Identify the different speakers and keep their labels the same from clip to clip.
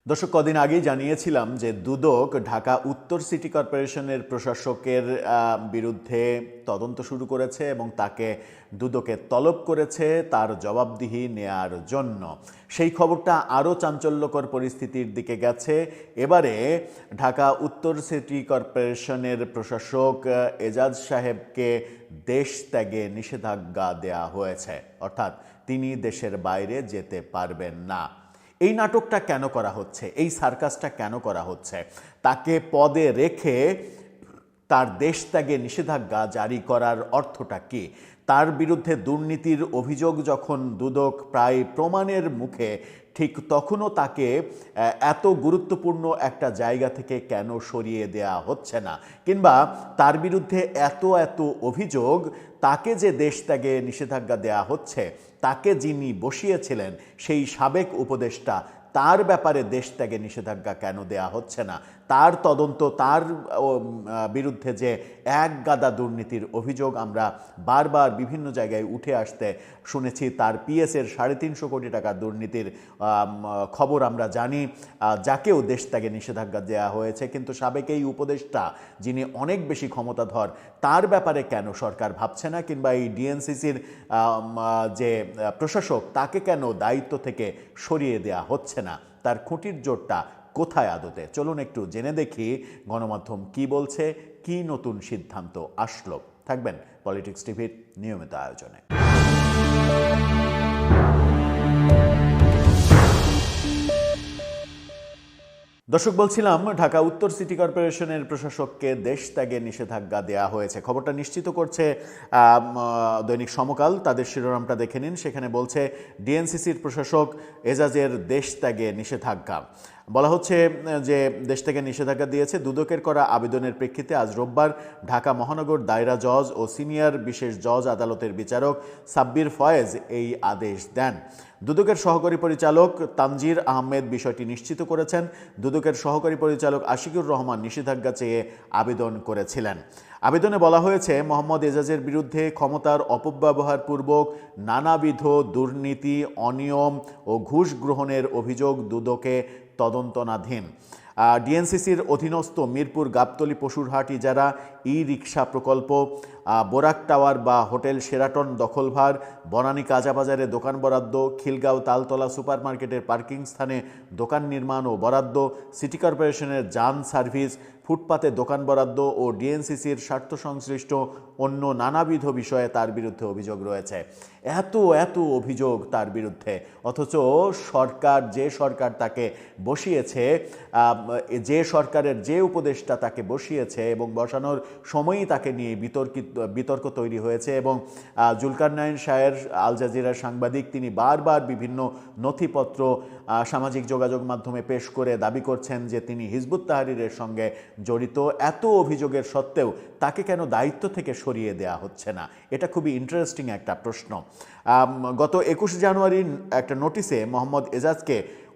Speaker 1: দর্শক, কদিন আগেই জানিয়েছিলাম যে দুদক ঢাকা উত্তর সিটি কর্পোরেশনের প্রশাসকের বিরুদ্ধে তদন্ত শুরু করেছে এবং তাকে দুদকে তলব করেছে তার জবাবদিহি নেয়ার জন্য। সেই খবরটা আরও চাঞ্চল্যকর পরিস্থিতির দিকে গেছে। এবারে ঢাকা উত্তর সিটি কর্পোরেশনের প্রশাসক এজাজ সাহেবকে দেশ ত্যাগে নিষেধাজ্ঞা দেয়া হয়েছে, অর্থাৎ তিনি দেশের বাইরে যেতে পারবেন না। এই নাটকটা কেন করা হচ্ছে, এই সার্কাসটা কেন করা হচ্ছে? তাকে পদে রেখে তার দেশ ত্যাগে নিষেধাজ্ঞা জারি করার অর্থটা কি? তার বিরুদ্ধে দুর্নীতির অভিযোগ যখন দুদক প্রায় প্রমাণের মুখে, ঠিক তখনও তাকে এত গুরুত্বপূর্ণ একটা জায়গা থেকে কেন সরিয়ে দেয়া হচ্ছে না? কিংবা তার বিরুদ্ধে এত এত অভিযোগ, তাকে যে দেশ ত্যাগে নিষেধাজ্ঞা দেয়া হচ্ছে, তাকে যিনি বসিয়েছিলেন সেই সাবেক উপদেষ্টা, তার ব্যাপারে দেশ ত্যাগে নিষেধাজ্ঞা কেন দেয়া হচ্ছে না? তার তদন্ত, তার বিরুদ্ধে যে এক গাদা দুর্নীতির অভিযোগ আমরা বারবার বিভিন্ন জায়গায় উঠে আসতে শুনেছি, তার পিএসের 350 কোটি টাকার দুর্নীতির খবর আমরা জানি, যাকেও দেশ ত্যাগে নিষেধাজ্ঞা দেওয়া হয়েছে। কিন্তু সাবেক এই উপদেষ্টা, যিনি অনেক বেশি ক্ষমতাধর, তার ব্যাপারে কেন সরকার ভাবছে না? কিংবা এই ডিএনসিসির যে প্রশাসক, তাকে কেন দায়িত্ব থেকে সরিয়ে দেয়া হচ্ছে না? তার খুঁটির জোরটা কোথায় আদতে? চলুন একটু জেনে দেখি গণমাধ্যম কি বলছে, কি নতুন সিদ্ধান্ত আসলো। থাকবেন পলিটিক্স টিভির নিয়মিত আয়োজনে। দর্শক, বলছিলাম ঢাকা উত্তর সিটি কর্পোরেশনের প্রশাসককে দেশ ত্যাগে নিষেধাজ্ঞা দেয়া হয়েছে। খবরটা নিশ্চিত করছে দৈনিক সমকাল। তাদের শিরোনামটা দেখে নিন। সেখানে বলছে ডিএনসিসির প্রশাসক এজাজের দেশ ত্যাগে নিষেধাজ্ঞা। বলা হচ্ছে যে দেশ থেকে নিষেধাজ্ঞা দিয়েছে দুদকের করা আবেদনের প্রেক্ষিতে আজ রোববার ঢাকা মহানগর দায়রা জজ ও সিনিয়র বিশেষ জজ আদালতের বিচারক সাব্বির ফয়েজ এই আদেশ দেন। দুদকের সহকারী পরিচালক তানজির আহমেদ বিষয়টি নিশ্চিত করেছেন। দুদকের সহকারী পরিচালক আশিকুর রহমান নিষেধাজ্ঞা চেয়ে আবেদন করেছিলেন। আবেদনে বলা হয়েছে, মোহাম্মদ এজাজের বিরুদ্ধে ক্ষমতার অপব্যবহারপূর্বক নানাবিধ দুর্নীতি, অনিয়ম ও ঘুষ গ্রহণের অভিযোগ দুদকে তদন্তনাধীন। ডিএনসিসির অধীনস্থ মিরপুর গাবতলী পশুরহাট ইজারা, ই রিক্সা প্রকল্প, বোরাক টাওয়ার বা হোটেল শেরাটন দখলভার, বনানী কাঁচাবাজারে দোকান বরাদ্দ, খিলগাঁও তালতলা সুপারমার্কেটের পার্কিং স্থানে দোকান নির্মাণ ও বরাদ্দ, সিটি কর্পোরেশনের যান সার্ভিস, ফুটপাতে দোকান বরাদ্দ ও ডিএনসিসির স্বার্থ সংশ্লিষ্ট অন্য নানাবিধ বিষয়ে তার বিরুদ্ধে অভিযোগ রয়েছে। এত এত অভিযোগ তার বিরুদ্ধে, অথচ যে সরকার তাকে বসিয়েছে, যে সরকারের যে উপদেষ্টা তাকে বসিয়েছে এবং বসানোর সময়ই তাকে নিয়ে বিতর্ক তৈরি হয়েছে। এবং জুলকারনাইন শাহের, আল জাজিরার সাংবাদিক, তিনি বারবার বিভিন্ন নথিপত্র সামাজিক যোগাযোগ মাধ্যমে পেশ করে দাবি করছেন যে তিনি হিজবুত তাহরিরের সঙ্গে জড়িত। এত অভিযোগের সত্ত্বেও তাকে কেন দায়িত্ব থেকে সরিয়ে দেয়া হচ্ছে না? এটা খুবই ইন্টারেস্টিং একটা প্রশ্ন। গত 21 জানুয়ারি একটা নোটিশে মোহাম্মদ এজাজকে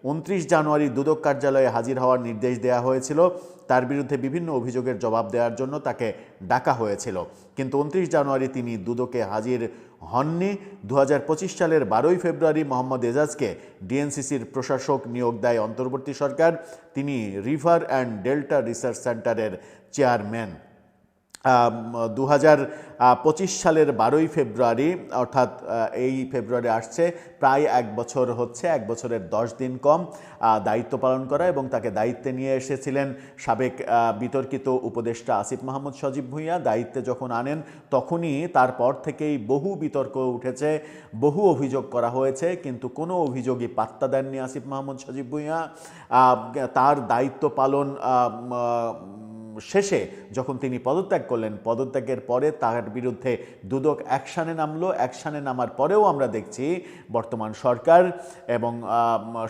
Speaker 1: 29 জানুয়ারি দুদক কার্যালয়ে হাজির হওয়ার নির্দেশ দেওয়া হয়েছিল। তার বিরুদ্ধে বিভিন্ন অভিযোগের জবাব দেওয়ার জন্য তাকে ডাকা হয়েছিল, কিন্তু 29 জানুয়ারি তিনি দুদকে হাজির হননি। 2025 সালের 12 ফেব্রুয়ারি মোহাম্মদ এজাজকে ডিএনসিসির প্রশাসক নিয়োগ দেয় অন্তর্বর্তী সরকার। তিনি রিভার অ্যান্ড ডেল্টা রিসার্চ সেন্টারের চেয়ারম্যান। 2025 সালের 12 ফেব্রুয়ারি, অর্থাৎ এই ফেব্রুয়ারি আসছে, প্রায় 1 বছর হচ্ছে, 1 বছরের 10 দিন কম দায়িত্ব পালন করা। এবং তাকে দায়িত্বে নিয়ে এসেছিলেন সাবেক বিতর্কিত উপদেষ্টা আসিফ মাহমুদ সজীব ভুঁইয়া। দায়িত্বে যখন আনেন তখনই তারপর থেকেই বহু বিতর্ক উঠেছে, বহু অভিযোগ করা হয়েছে, কিন্তু কোনো অভিযোগই পাত্তা দেননি আসিফ মাহমুদ সজীব ভুঁইয়া। তার দায়িত্ব পালন শেষে যখন তিনি পদত্যাগ করলেন, পদত্যাগের পরে তার বিরুদ্ধে দুদক অ্যাকশানে নামলো। অ্যাকশানে নামার পরেও আমরা দেখছি বর্তমান সরকার এবং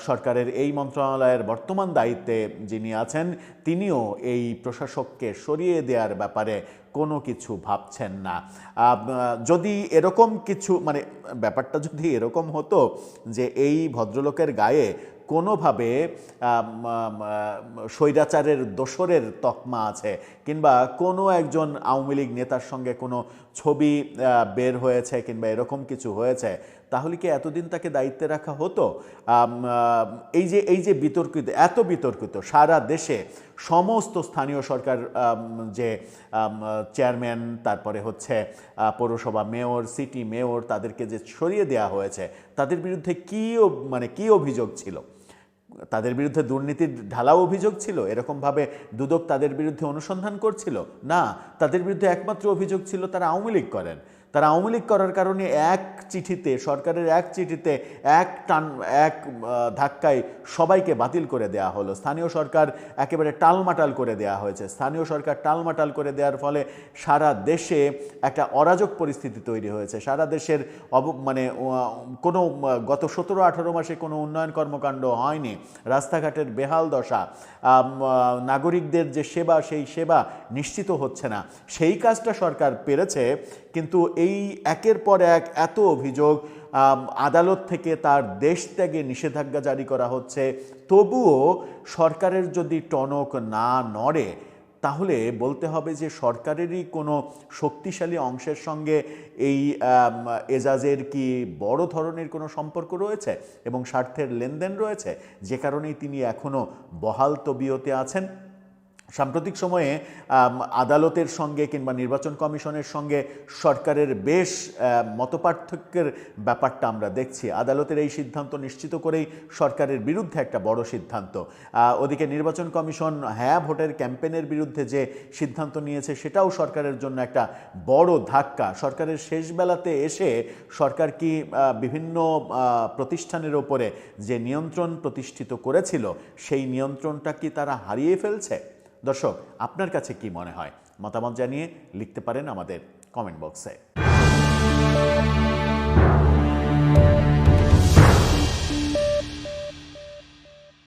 Speaker 1: সরকারের এই মন্ত্রণালয়ের বর্তমান দায়িত্বে যিনি আছেন, তিনিও এই প্রশাসককে সরিয়ে দেওয়ার ব্যাপারে কোনো কিছু ভাবছেন না। যদি এরকম কিছু, ব্যাপারটা যদি এরকম হতো যে এই ভদ্রলোকের গায়ে কোনোভাবে স্বৈরাচারের দোসরের তকমা আছে, কিংবা কোনো একজন আওয়ামী লীগ নেতার সঙ্গে কোনো ছবি বের হয়েছে, কিংবা এরকম কিছু হয়েছে, তাহলে কি এতদিন তাকে দায়িত্বে রাখা হতো? এই যে বিতর্কিত, এত বিতর্কিত সারা দেশে সমস্ত স্থানীয় সরকার, যে চেয়ারম্যান, তারপরে হচ্ছে পৌরসভা মেয়র, সিটি মেয়র, তাদেরকে যে সরিয়ে দেওয়া হয়েছে, তাদের বিরুদ্ধে কি অভিযোগ ছিল? তাদের বিরুদ্ধে দুর্নীতির ঢালাও অভিযোগ ছিল? এরকমভাবে দুদক তাদের বিরুদ্ধে অনুসন্ধান করছিল? না, তাদের বিরুদ্ধে একমাত্র অভিযোগ ছিল তারা আওয়ামী লীগ করেন। তারা আওয়ামী লীগ করার কারণে এক চিঠিতে, সরকারের এক চিঠিতে এক ধাক্কায় সবাইকে বাতিল করে দেওয়া হলো। স্থানীয় সরকার একেবারে টালমাটাল করে দেওয়া হয়েছে। স্থানীয় সরকার টালমাটাল করে দেওয়ার ফলে সারা দেশে একটা অরাজক পরিস্থিতি তৈরি হয়েছে। সারা দেশের কোনো গত 17-18 মাসে কোনো উন্নয়ন কর্মকাণ্ড হয়নি। রাস্তাঘাটের বেহাল দশা, নাগরিকদের যে সেবা, সেই সেবা নিশ্চিত হচ্ছে না। সেই কাজটা সরকার পেরেছে, কিন্তু এই একের পর এক এত অভিযোগ, আদালত থেকে তার দেশ ত্যাগে নিষেধাজ্ঞা জারি করা হচ্ছে, তবুও সরকারের যদি টনক না নড়ে, তাহলে বলতে হবে যে সরকারেরই কোনো শক্তিশালী অংশের সঙ্গে এই এজাজের কি বড় ধরনের কোনো সম্পর্ক রয়েছে এবং স্বার্থের লেনদেন রয়েছে, যে কারণেই তিনি এখনও বহাল তবিয়তে আছেন। সাম্প্রতিক সময়ে আদালতের সঙ্গে কিংবা নির্বাচন কমিশনের সঙ্গে সরকারের বেশ মতপার্থক্যের ব্যাপারটা আমরা দেখছি। আদালতের এই সিদ্ধান্ত নিশ্চিত করেই সরকারের বিরুদ্ধে একটা বড় সিদ্ধান্ত। ওদিকে নির্বাচন কমিশন হ্যাঁ ভোটের ক্যাম্পেনের বিরুদ্ধে যে সিদ্ধান্ত নিয়েছে, সেটাও সরকারের জন্য একটা বড় ধাক্কা। সরকারের শেষ বেলাতে এসে সরকার কি বিভিন্ন প্রতিষ্ঠানের ওপরে যে নিয়ন্ত্রণ প্রতিষ্ঠিত করেছিল, সেই নিয়ন্ত্রণটা কি তারা হারিয়ে ফেলছে? দর্শক, আপনার কাছে কি মনে হয়? মতামত জানিয়ে লিখতে পারেন আমাদের কমেন্ট বক্সে।